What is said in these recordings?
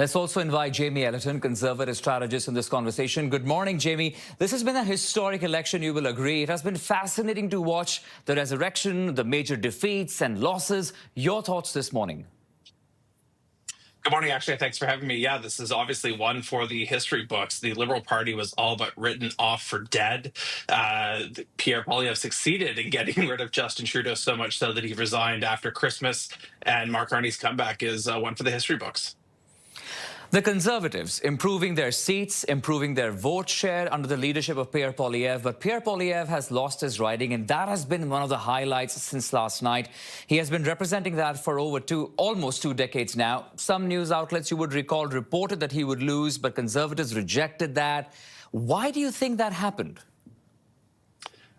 Let's also invite Jamie Ellerton, Conservative strategist, in this conversation. Good morning, Jamie. This has been a historic election, you will agree. It has been fascinating to watch the resurrection, the major defeats and losses. Your thoughts this morning? Good morning, actually. Thanks for having me. Yeah, this is obviously one for the history books. The Liberal Party was all but written off for dead. Pierre Poilievre succeeded in getting rid of Justin Trudeau so much so that he resigned after Christmas. And Mark Carney's comeback is one for the history books. The Conservatives improving their seats, improving their vote share under the leadership of Pierre Poilievre. But Pierre Poilievre has lost his riding, and that has been one of the highlights since last night. He has been representing that for almost 2 decades now. Some news outlets, you would recall, reported that he would lose, but Conservatives rejected that. Why do you think that happened?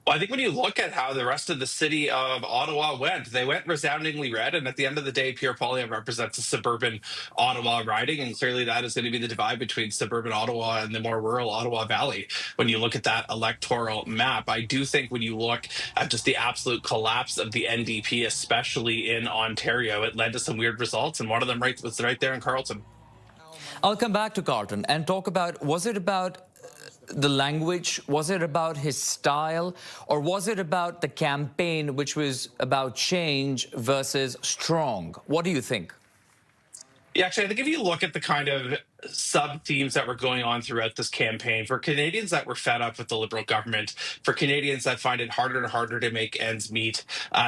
Well, I think when you look at how the rest of the city of Ottawa went, they went resoundingly red. And at the end of the day, Pierre Poilievre represents a suburban Ottawa riding. And clearly that is going to be the divide between suburban Ottawa and the more rural Ottawa Valley. When you look at that electoral map, I do think when you look at just the absolute collapse of the NDP, especially in Ontario, it led to some weird results. And one of them was right there in Carleton. I'll come back to Carleton and talk about, was it about the language? Was it about his style? Or was it about the campaign, which was about change versus strong? What do you think? Yeah, actually, I think if you look at the kind of sub-themes that were going on throughout this campaign, for Canadians that were fed up with the Liberal government, for Canadians that find it harder and harder to make ends meet,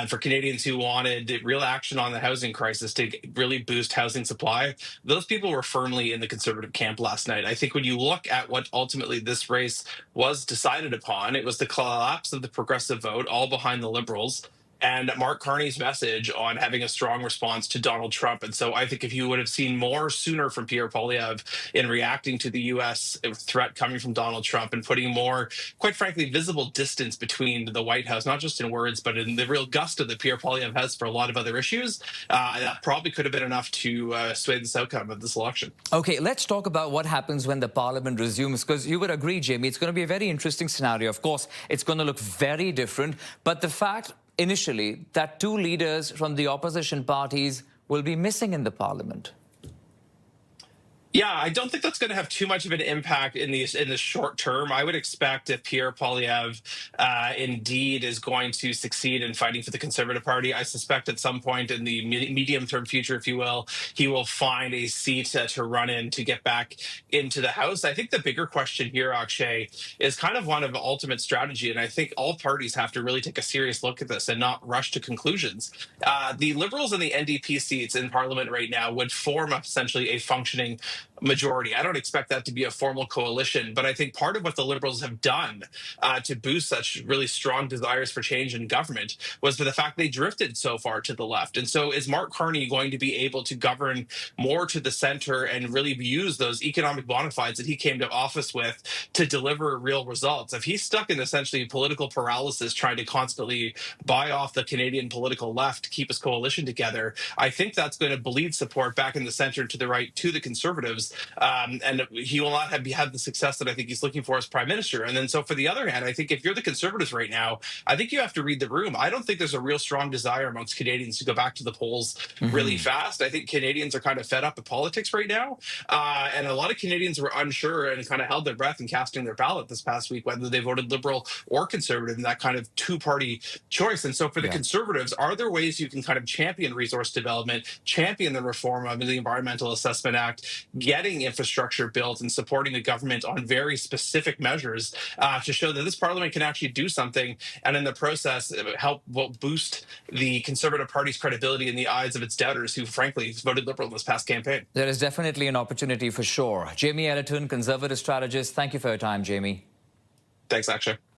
for Canadians who wanted real action on the housing crisis to really boost housing supply, those people were firmly in the Conservative camp last night. I think when you look at what ultimately this race was decided upon, it was the collapse of the progressive vote, all behind the Liberals, and Mark Carney's message on having a strong response to Donald Trump. And so I think if you would have seen more sooner from Pierre Poilievre in reacting to the U.S. threat coming from Donald Trump and putting more, quite frankly, visible distance between the White House, not just in words, but in the real gusto that Pierre Poilievre has for a lot of other issues, that probably could have been enough to sway this outcome of this election. Okay, let's talk about what happens when the parliament resumes, because you would agree, Jamie, it's going to be a very interesting scenario. Of course, it's going to look very different, but the fact initially that 2 leaders from the opposition parties will be missing in the parliament. Yeah, I don't think that's going to have too much of an impact in the short term. I would expect if Pierre Poilievre indeed is going to succeed in fighting for the Conservative Party, I suspect at some point in the medium-term future, if you will, he will find a seat to run in to get back into the House. I think the bigger question here, Akshay, is kind of one of ultimate strategy, and I think all parties have to really take a serious look at this and not rush to conclusions. The Liberals and the NDP seats in Parliament right now would form essentially a functioning majority. I don't expect that to be a formal coalition, but I think part of what the Liberals have done to boost such really strong desires for change in government was for the fact they drifted so far to the left. And so is Mark Carney going to be able to govern more to the center and really use those economic bona fides that he came to office with to deliver real results? If he's stuck in essentially political paralysis, trying to constantly buy off the Canadian political left to keep his coalition together, I think that's going to bleed support back in the center to the right to the Conservatives. And he will not have had the success that I think he's looking for as prime minister. And then so for the other hand, I think if you're the Conservatives right now, I think you have to read the room. I don't think there's a real strong desire amongst Canadians to go back to the polls really fast. I think Canadians are kind of fed up with politics right now. And a lot of Canadians were unsure and kind of held their breath in casting their ballot this past week, whether they voted Liberal or Conservative in that kind of 2-party choice. And so for the Conservatives, are there ways you can kind of champion resource development, champion the reform of the Environmental Assessment Act, getting infrastructure built and supporting the government on very specific measures to show that this parliament can actually do something, and in the process help boost the Conservative Party's credibility in the eyes of its doubters who frankly voted Liberal in this past campaign? There is definitely an opportunity for sure. Jamie Ellerton, Conservative strategist, thank you for your time, Jamie. Thanks, Akshay.